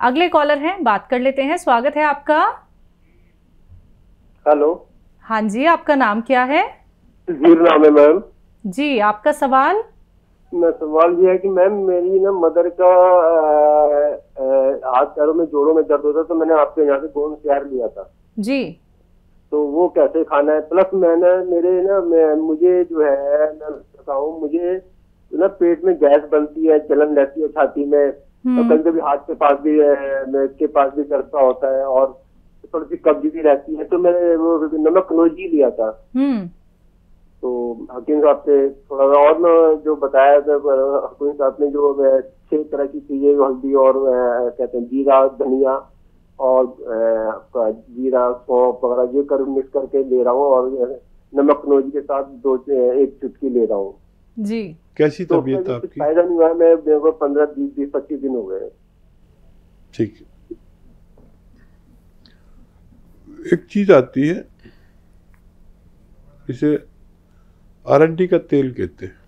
अगले कॉलर हैं, बात कर लेते हैं। स्वागत है आपका। हेलो। हाँ जी, आपका नाम क्या है? जीर नाम है मैम। जी, आपका सवाल? सवाल ये है कि मैम मेरी ना मदर का हाथ पैरों में जोड़ों में दर्द होता है, तो मैंने आपके यहाँ से गोंद तैयार लिया था जी। तो वो कैसे खाना है? प्लस मुझे जो है मैं बताऊँ, मुझे ना पेट में गैस बनती है, जलन रहती है छाती में, और कभी कभी हाथ के पास भी के पास भी दर्द होता है, और थोड़ी सी कब्ज भी रहती है। तो मैंने वो नमक नोजी लिया था, तो हकीम साहब से थोड़ा और जो बताया था हकीम साहब ने, जो 6 तरह की चीजें, हल्दी और कहते हैं जीरा, धनिया और आपका जीरा, सौंफ वगैरह, ये कर मिक्स करके ले रहा हूँ, और नमक नोजी के साथ 1 चुटकी ले रहा हूँ जी। कैसी तो तबीयत आपकी? कुछ फायदा नहीं हुआ। मैं 15, 20, 25 दिन हो गए। ठीक। एक चीज आती है, इसे अरंडी का तेल कहते हैं।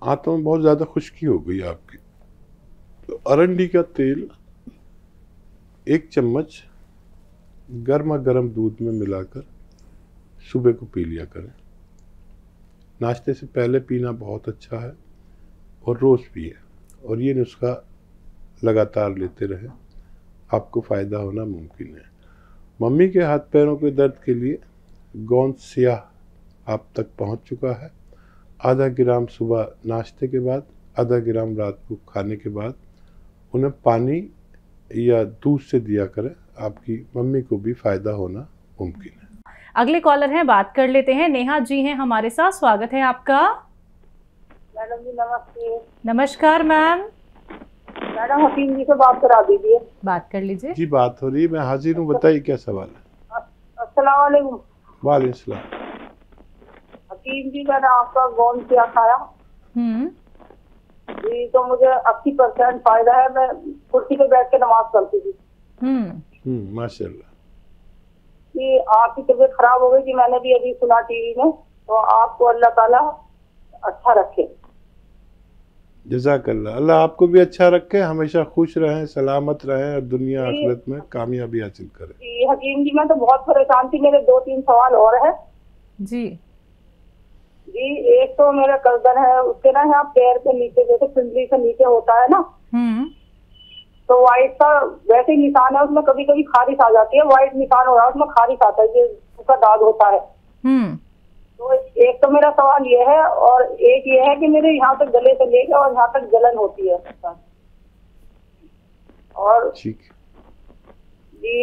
आंतों में बहुत ज्यादा खुश्की हो गई आपकी, तो अरंडी का तेल 1 चम्मच गर्मा गर्म दूध में मिलाकर सुबह को पी लिया करें। नाश्ते से पहले पीना बहुत अच्छा है, और रोज पिए, और ये नुस्खा लगातार लेते रहें, आपको फ़ायदा होना मुमकिन है। मम्मी के हाथ पैरों के दर्द के लिए गोंद स्याह आप तक पहुंच चुका है। आधा ग्राम सुबह नाश्ते के बाद, आधा ग्राम रात को खाने के बाद उन्हें पानी या दूध से दिया करें, आपकी मम्मी को भी फ़ायदा होना मुमकिन है। अगले कॉलर हैं, बात कर लेते हैं। नेहा जी हैं हमारे साथ, स्वागत है आपका। मैडम जी नमस्ते। नमस्कार मैम। मैडम हकीम जी से बात करा दीजिए। बात कर लीजिए। जी बात हो रही है, मैं हाजिर हूँ, बताइए क्या सवाल है। अस्सलाम वालेकुम। वालेकुम सलाम। हकीम जी मैंने आपका गोंद क्या खाया जी, तो मुझे 80% फायदा है। मैं कुर्सी पे बैठ के नमाज पढ़ती थी। माशाल्लाह। कि आपकी तबीयत खराब हो गई थी, मैंने भी अभी सुना टीवी में, तो आपको अल्लाह ताला अच्छा रखे। जज़ाकल्लाह। अल्लाह आपको भी अच्छा रखे, हमेशा खुश रहें, सलामत रहें, और दुनिया आखिरत में कामयाबी हासिल करें। जी हकीम जी मैं तो बहुत परेशान थी। मेरे 2-3 सवाल और है जी। जी। एक तो मेरा गर्दन है, उसके ना यहाँ पैर के नीचे, जैसे पिंडली से नीचे होता है ना, तो व्हाइट का वैसे निशान है, उसमें कभी कभी खारिश आ जाती है। व्हाइट निशान हो रहा है, उसमें खारिश आता है, ये उसका दाग होता है। तो एक तो मेरा सवाल ये है, और एक ये है कि मेरे यहाँ तक गले से लेकर और यहाँ तक जलन होती है। और जी,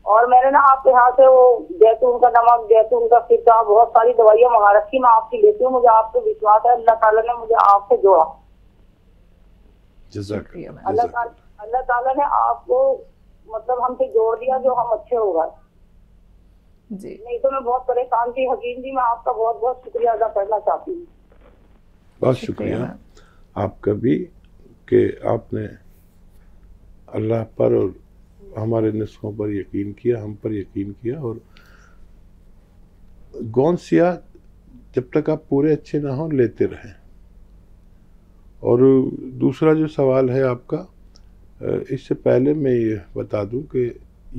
और मैंने ना आपके यहाँ से वो जैतून का नमक, जैतून का सिरका, बहुत सारी दवाइयाँ मंगा रखी, मैं आपकी लेती हूँ। मुझे आप पे विश्वास है, अल्लाह ताला ने मुझे आपसे जोड़ा। अल्लाह ताला ने आपको मतलब हमसे जोड़ दिया, जो हम अच्छे हो गए जी। नहीं तो मैं बहुत परेशान थी। हकीम जी मैं आपका बहुत बहुत शुक्रिया अदा करना चाहती हूँ। बहुत शुक्रिया आपका भी कि आपने अल्लाह पर और हमारे नुस्खों पर यकीन किया, हम पर यकीन किया। और गोंद स्याह जब तक आप पूरे अच्छे ना हो लेते रहें। और दूसरा जो सवाल है आपका, इससे पहले मैं ये बता दूं कि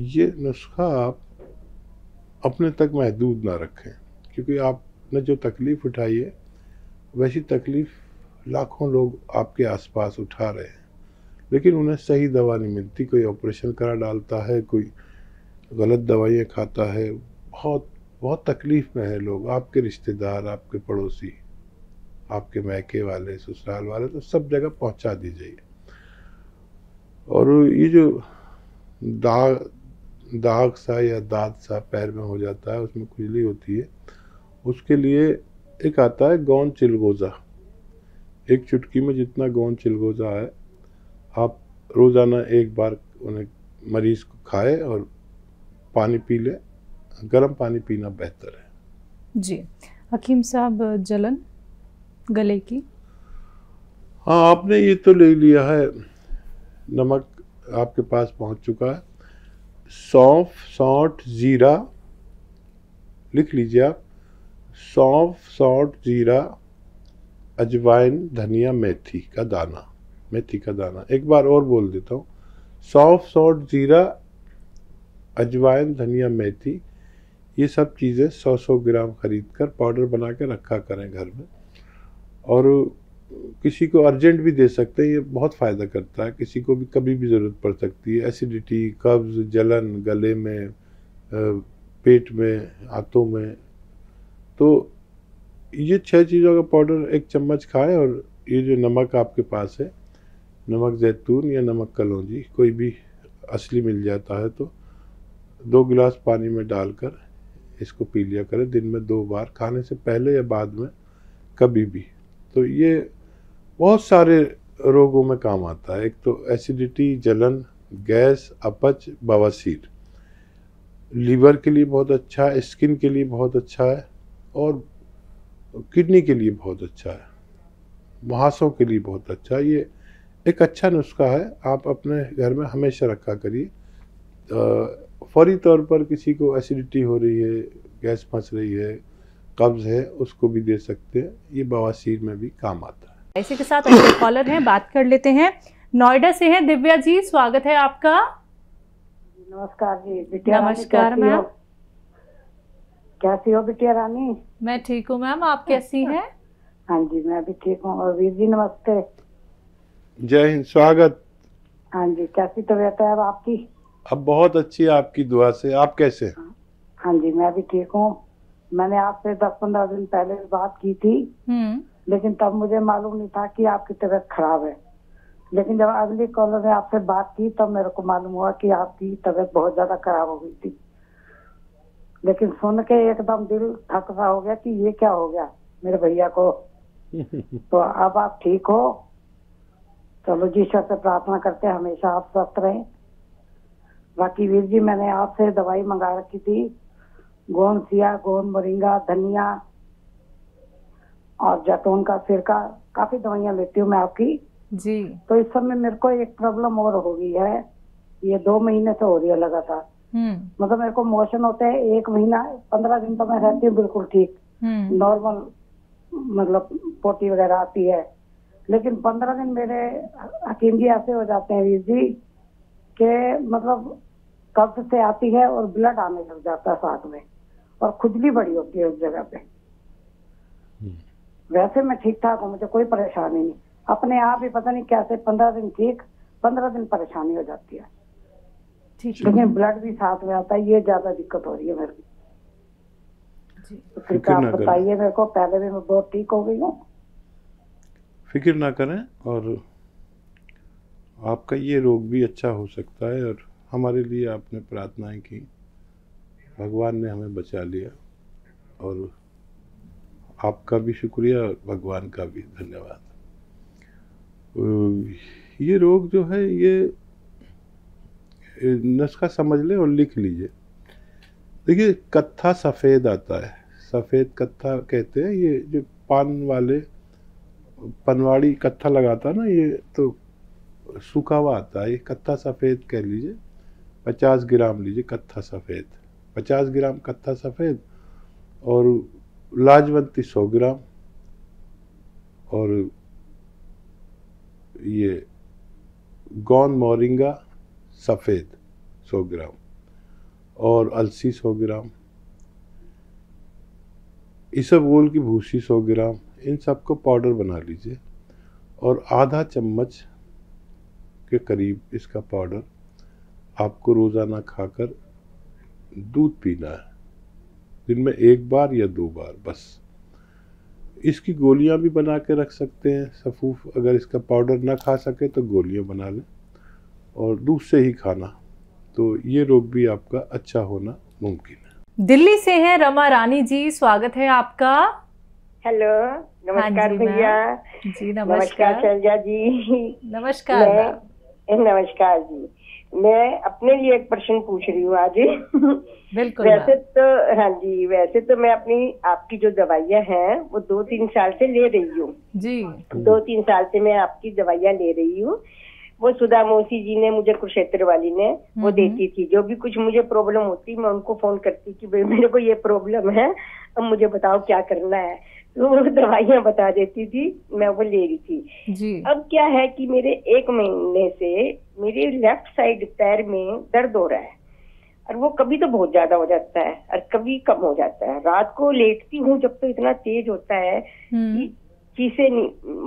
ये नुस्खा आप अपने तक महदूद ना रखें, क्योंकि आपने जो तकलीफ़ उठाई है वैसी तकलीफ़ लाखों लोग आपके आसपास उठा रहे हैं, लेकिन उन्हें सही दवा नहीं मिलती। कोई ऑपरेशन करा डालता है, कोई गलत दवाइयाँ खाता है, बहुत बहुत तकलीफ़ में है लोग, आपके रिश्तेदार, आपके पड़ोसी, आपके मैके वाले, ससुराल वाले, तो सब जगह पहुंचा दीजिए। और ये जो दाग सा या दाद सा पैर में हो जाता है, उसमें खुजली होती है, उसके लिए एक आता है गोंद चिलगोज़ा। 1 चुटकी में जितना गोंद चिलगोज़ा है, आप रोज़ाना 1 बार उन्हें मरीज़ को खाए और पानी पी ले। गर्म पानी पीना बेहतर है जी। हकीम साहब जलन गले की? हाँ, आपने ये तो ले लिया है, नमक आपके पास पहुंच चुका है। सौंफ, सौंठ, जीरा लिख लीजिए आप। सौंफ, सौंठ, जीरा, अजवाइन, धनिया, मेथी का दाना मेथी का दाना। एक बार और बोल देता हूँ, सौंफ, सौंठ, जीरा, अजवाइन, धनिया, मेथी, ये सब चीज़ें 100-100 ग्राम खरीद कर पाउडर बना के रखा करें घर में। और किसी को अर्जेंट भी दे सकते हैं, ये बहुत फ़ायदा करता है। किसी को भी कभी भी ज़रूरत पड़ सकती है, एसिडिटी, कब्ज़, जलन गले में, पेट में, हाथों में, तो ये 6 चीज़ों का पाउडर 1 चम्मच खाएं। और ये जो नमक आपके पास है, नमक जैतून या नमक कलौंजी, कोई भी असली मिल जाता है, तो 2 गिलास पानी में डालकर इसको पी लिया करें दिन में 2 बार, खाने से पहले या बाद में, कभी भी। तो ये बहुत सारे रोगों में काम आता है। एक तो एसिडिटी, जलन, गैस, अपच, बवासीर, लीवर के लिए बहुत अच्छा है, स्किन के लिए बहुत अच्छा है, और किडनी के लिए बहुत अच्छा है, मुहासों के लिए बहुत अच्छा है। ये एक अच्छा नुस्खा है, आप अपने घर में हमेशा रखा करिए। फौरी तौर पर किसी को एसिडिटी हो रही है, गैस फंस रही है, कब्ज़ है, उसको भी दे सकते हैं। ये बवासीर में भी काम आता है। इसी के साथ अगले कॉलर हैं, बात कर लेते हैं। नोएडा से हैं दिव्या जी, स्वागत है आपका। नमस्कार जी। बिटिया नमस्कार मैम। कैसी हो बिटिया रानी? मैं ठीक हूँ मैम, आप कैसी हैं? हाँ जी मैं भी ठीक हूँ। और वीर जी नमस्ते। जय हिंद, स्वागत। हाँ जी, कैसी तबीयत है अब आपकी? अब बहुत अच्छी है आपकी दुआ से। आप कैसे? हाँ जी मैं भी ठीक हूँ। मैंने आपसे 10-15 दिन पहले बात की थी, लेकिन तब मुझे मालूम नहीं था कि आपकी तबीयत खराब है। लेकिन जब अगली कॉलर ने आपसे बात की तब मेरे को मालूम हुआ कि आपकी तबीयत बहुत ज्यादा खराब हो गई थी। लेकिन सुन के एकदम दिल थक सा हो गया कि ये क्या हो गया मेरे भैया को। तो अब आप ठीक हो? चलो जी, ईश्वर से प्रार्थना करते हैं हमेशा आप स्वस्थ रहें। बाकी वीर जी, मैंने आपसे दवाई मंगा रखी थी, गोंद सिया, गोंद मोरिंगा, धनिया और जैतून का सिरका। काफी दवाइयाँ लेती हूँ मैं आपकी जी। तो इस समय मेरे को एक प्रॉब्लम और हो गई है, ये 2 महीने से हो रही है लगातार। मतलब मेरे को मोशन होते हैं 1 महीना, 15 दिन तो मैं रहती हूँ बिल्कुल ठीक, नॉर्मल, मतलब पोटी वगैरह आती है। लेकिन 15 दिन मेरे हकीम जी ऐसे हो जाते हैं वीर जी के मतलब कब्ज से आती है और ब्लड आने लग जाता है साथ में, और खुजली बड़ी होती है उस जगह पे। वैसे मैं ठीक ठाक हूँ, मुझे कोई परेशानी नहीं, अपने आप ही पता नहीं कैसे 15 दिन ठीक, 15 दिन परेशानी हो जाती है। लेकिन ब्लड भी साथ में आता है, ये ज्यादा दिक्कत हो रही है मेरे को। तो फिर आप बताइए मेरे को, पहले भी मैं बहुत ठीक हो गई हूँ। फिक्र ना करें, और आपका ये रोग भी अच्छा हो सकता है। और हमारे लिए आपने प्रार्थनाएं की, भगवान ने हमें बचा लिया, और आपका भी शुक्रिया और भगवान का भी धन्यवाद। ये रोग जो है, ये नुस्खा समझ लें और लिख लीजिए। देखिए, कत्था सफ़ेद आता है, सफ़ेद कत्था कहते हैं। ये जो पान वाले पनवाड़ी कत्था लगाता है ना, ये तो सूखा हुआ आता है। ये कत्था सफ़ेद कह लीजिए, 50 ग्राम लीजिए कत्था सफ़ेद, 50 ग्राम कत्था सफ़ेद। और लाजवंती 100 ग्राम, और ये गोंद मोरिंगा सफ़ेद 100 ग्राम, और अलसी 100 ग्राम, इसबगोल की भूसी 100 ग्राम। इन सबको पाउडर बना लीजिए, और आधा चम्मच के करीब इसका पाउडर आपको रोज़ाना खाकर दूध पीना है, दिन में 1 बार या 2 बार बस। इसकी गोलियां भी बना के रख सकते हैं सफूफ, अगर इसका पाउडर ना खा सके तो गोलियां बना लें, और दूध से ही खाना, तो ये रोग भी आपका अच्छा होना मुमकिन है। दिल्ली से हैं रमा रानी जी, स्वागत है आपका। हेलो, नमस्कार भैया। जी नमस्कार शैलजा जी। नमस्कार। नमस्कार जी। मैं अपने लिए एक प्रश्न पूछ रही हूँ आज। बिल्कुल। वैसे तो हाँ जी, वैसे तो मैं आपकी जो दवाइयाँ हैं वो 2-3 साल से ले रही हूँ जी। 2-3 साल से मैं आपकी दवाइयाँ ले रही हूँ। वो सुधा मौसी जी ने मुझे, कुरुक्षेत्र वाली ने वो देती थी। जो भी कुछ मुझे प्रॉब्लम होती मैं उनको फोन करती कि भाई मेरे को ये प्रॉब्लम है, अब मुझे बताओ क्या करना है। तो वो दवाइयाँ बता देती थी, मैं वो ले रही थी जी। अब क्या है कि मेरे 1 महीने से मेरे लेफ्ट साइड पैर में दर्द हो रहा है, और वो कभी तो बहुत ज्यादा हो जाता है और कभी कम हो जाता है। रात को लेटती हूँ जब तो इतना तेज होता है कि चीसें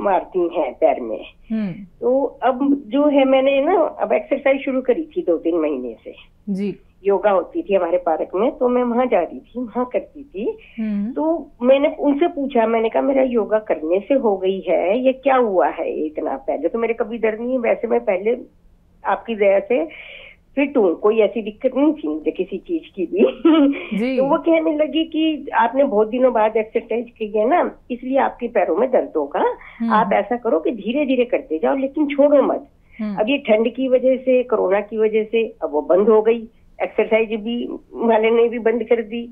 मारती हैं पैर में। तो अब जो है मैंने ना अब एक्सरसाइज शुरू करी थी 2-3 महीने से जी। योगा होती थी हमारे पार्क में, तो मैं वहां जा रही थी, वहां करती थी। तो मैंने उनसे पूछा, मैंने कहा मेरा योगा करने से हो गई है, ये क्या हुआ है इतना? पहले तो मेरे कभी दर्द नहीं है, वैसे मैं पहले आपकी दया से फिट हूँ, कोई ऐसी दिक्कत नहीं थी मुझे किसी चीज की भी। तो वो कहने लगी कि आपने बहुत दिनों बाद एक्सरसाइज की है ना, इसलिए आपके पैरों में दर्द होगा। आप ऐसा करो कि धीरे धीरे करते जाओ, लेकिन छोड़ो मत। अब ये ठंड की वजह से, कोरोना की वजह से अब वो बंद हो गई, एक्सरसाइज भी वाले ने भी बंद कर दी।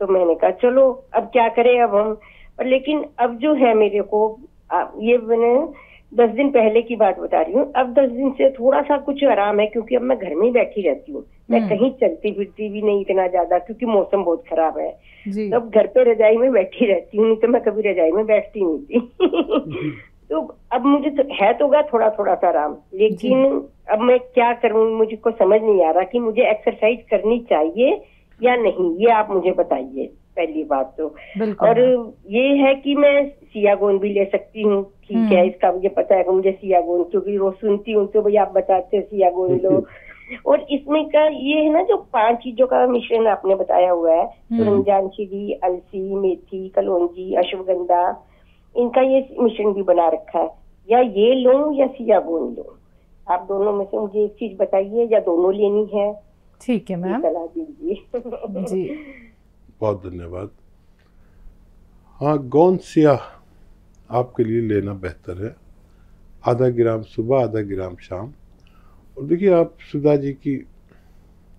तो मैंने कहा चलो अब क्या करें अब हम। और लेकिन अब जो है मेरे को ये मैंने 10 दिन पहले की बात बता रही हूँ, अब 10 दिन से थोड़ा सा कुछ आराम है, क्योंकि अब मैं घर में ही बैठी रहती हूँ। मैं कहीं चलती फिरती भी नहीं इतना ज्यादा, क्योंकि मौसम बहुत खराब है। तो अब घर पे रजाई में बैठी रहती हूँ, नहीं तो मैं कभी रजाई में बैठती नहीं थी। तो अब मुझे तो है तो गा थोड़ा थोड़ा सा आराम, लेकिन अब मैं क्या करूँ, मुझको समझ नहीं आ रहा कि मुझे एक्सरसाइज करनी चाहिए या नहीं, ये आप मुझे बताइए पहली बात तो। और ये है कि मैं सियागोन भी ले सकती हूँ, ठीक है, इसका मुझे पता है कि मुझे सियागोन, क्योंकि रोज सुनती हूँ तो भाई आप बताते हैं सियागोन लो। और इसमें का ये है ना, जो 5 चीजों का मिश्रण आपने बताया हुआ है, तुरंजान श्री, अलसी, मेथी, कलौंजी, अश्वगंधा, इनका ये मिश्रण भी बना रखा है। या ये लूं या सियागोन लूं, आप दोनों में से मुझे एक चीज बताइए, या दोनों लेनी है? ठीक है मैम, सलाह दीजिए। जी बहुत धन्यवाद। हाँ, गोंद सिया आपके लिए लेना बेहतर है, आधा ग्राम सुबह, आधा ग्राम शाम। और देखिए, आप सुधा जी की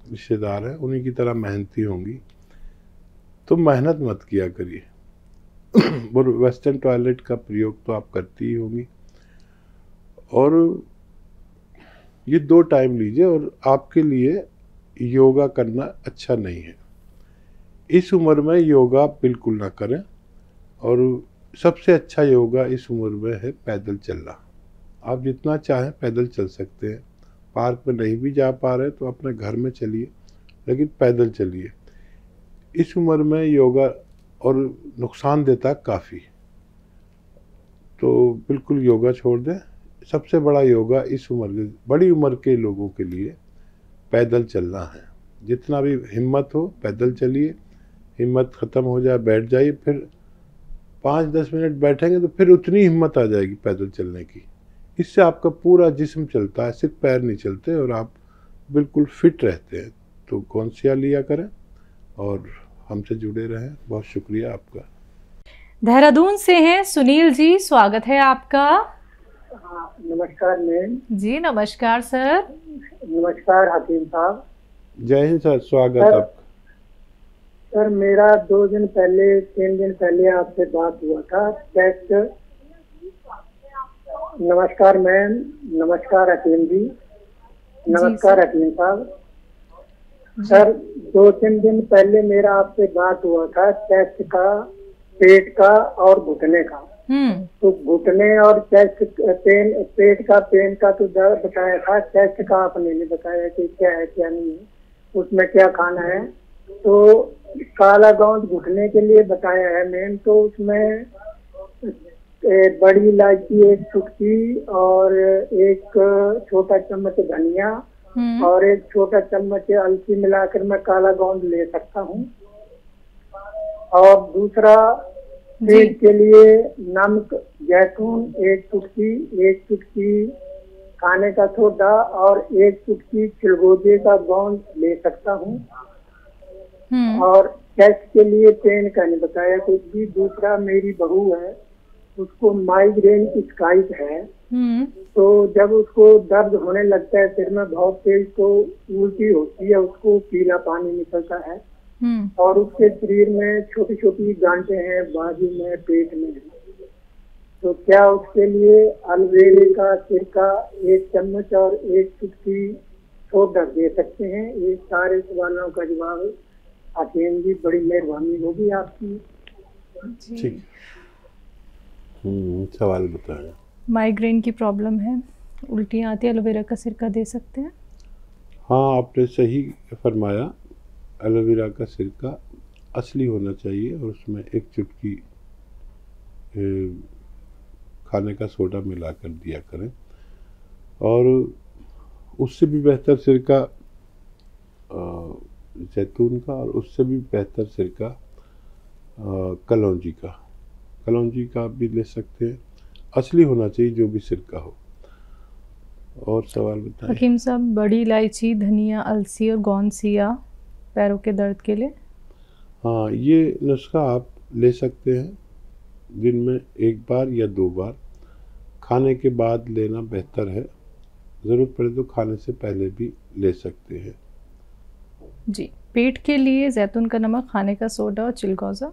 रिश्तेदार हैं, उन्हीं की तरह मेहनती होंगी, तो मेहनत मत किया करिए। वो वेस्टर्न टॉयलेट का प्रयोग तो आप करती ही होंगी, और ये 2 टाइम लीजिए। और आपके लिए योगा करना अच्छा नहीं है, इस उम्र में योगा बिल्कुल ना करें। और सबसे अच्छा योगा इस उम्र में है पैदल चलना। आप जितना चाहें पैदल चल सकते हैं, पार्क में नहीं भी जा पा रहे तो अपने घर में चलिए, लेकिन पैदल चलिए। इस उम्र में योगा और नुकसान देता काफ़ी, तो बिल्कुल योगा छोड़ दें। सबसे बड़ा योगा इस बड़ी उम्र के लोगों के लिए पैदल चलना है। जितना भी हिम्मत हो पैदल चलिए, हिम्मत ख़त्म हो जाए बैठ जाइए, फिर 5-10 मिनट बैठेंगे तो फिर उतनी हिम्मत आ जाएगी पैदल चलने की। इससे आपका पूरा जिस्म चलता है, सिर्फ पैर नहीं चलते, और आप बिल्कुल फिट रहते हैं। तो गोंद सिया लिया करें और हमसे जुड़े रहें। बहुत शुक्रिया आपका। देहरादून से हैं सुनील जी, स्वागत है आपका। हाँ, नमस्कार मैम। जी नमस्कार सर। नमस्कार हकीम साहब। जय हिंद सर, स्वागत आपका। सर मेरा 2 दिन पहले 3 दिन पहले आपसे बात हुआ था, टेस्ट। नमस्कार मैम। नमस्कार हकीम जी। नमस्कार हकीम साहब। सर 2-3 दिन पहले मेरा आपसे बात हुआ था चेस्ट का, पेट का और घुटने का। तो घुटने और चेस्ट पेन, पेट का पेन का तो दर्द बताया था, चेस्ट का आपने नहीं बताया कि क्या है क्या नहीं है, उसमें क्या खाना है। तो काला गोंद घुटने के लिए बताया है मैम, तो उसमें बड़ी इलायची 1 चुटकी और 1 छोटा चम्मच धनिया और 1 छोटा चम्मच अलसी मिलाकर मैं काला गोंद ले सकता हूँ। और दूसरा, पेट के लिए नमक, जैतून 1 चुटकी, 1 चुटकी खाने का सोडा और 1 चुटकी चिलगोजे का गोंद ले सकता हूँ। और चेस्ट के लिए पेन का नहीं बताया कुछ भी। दूसरा, मेरी बहू है, उसको माइग्रेन की शिकायत है, तो जब उसको दर्द होने लगता है सिर में बहुत तेज, तो उल्टी होती है, उसको पीला पानी निकलता है, और उसके शरीर में छोटी छोटी गांठें हैं, बाजू में, पेट में। तो क्या उसके लिए एलोवेरा का सिरका 1 चम्मच और 1 चुटकी सोडा दे सकते हैं? ये सारे सवालों का जवाब हकीम जी बड़ी मेहरबानी होगी आपकी। ठीक। सवाल बताएं। माइग्रेन की प्रॉब्लम है, उल्टियाँ आती है, एलोवेरा का सिरका दे सकते हैं? हाँ, आपने सही फरमाया। एलोवेरा का सिरका असली होना चाहिए और उसमें 1 चुटकी खाने का सोडा मिलाकर दिया करें। और उससे भी बेहतर सिरका जैतून का, और उससे भी बेहतर सिरका कलौंजी का भी ले सकते हैं। असली होना चाहिए जो भी सिरका हो। और सवाल बताएं। हकीम साहब, बड़ी इलायची, धनिया, अलसी और गौनसिया पैरों के दर्द के लिए? हाँ, ये नुस्खा आप ले सकते हैं। दिन में 1 बार या 2 बार खाने के बाद लेना बेहतर है। ज़रूरत पड़े तो खाने से पहले भी ले सकते हैं। जी। पेट के लिए जैतून का नमक, खाने का सोडा और चिलगोज़ा?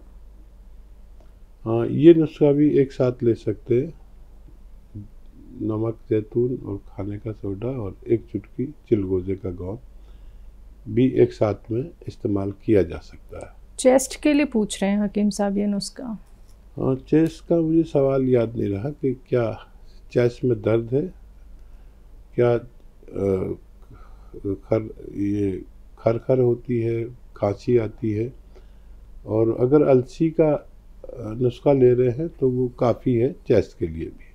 हाँ, ये नुस्खा भी एक साथ ले सकते हैं। नमक, जैतून और खाने का सोडा और 1 चुटकी चिलगोज़े का गोंद भी एक साथ में इस्तेमाल किया जा सकता है। चेस्ट के लिए पूछ रहे हैं हकीम साहब ये नुस्खा। हाँ, चेस्ट का मुझे सवाल याद नहीं रहा कि क्या चेस्ट में दर्द है, क्या खर होती है, खांसी आती है। और अगर अलसी का नुस्खा ले रहे हैं तो वो काफ़ी है चेस्ट के लिए भी।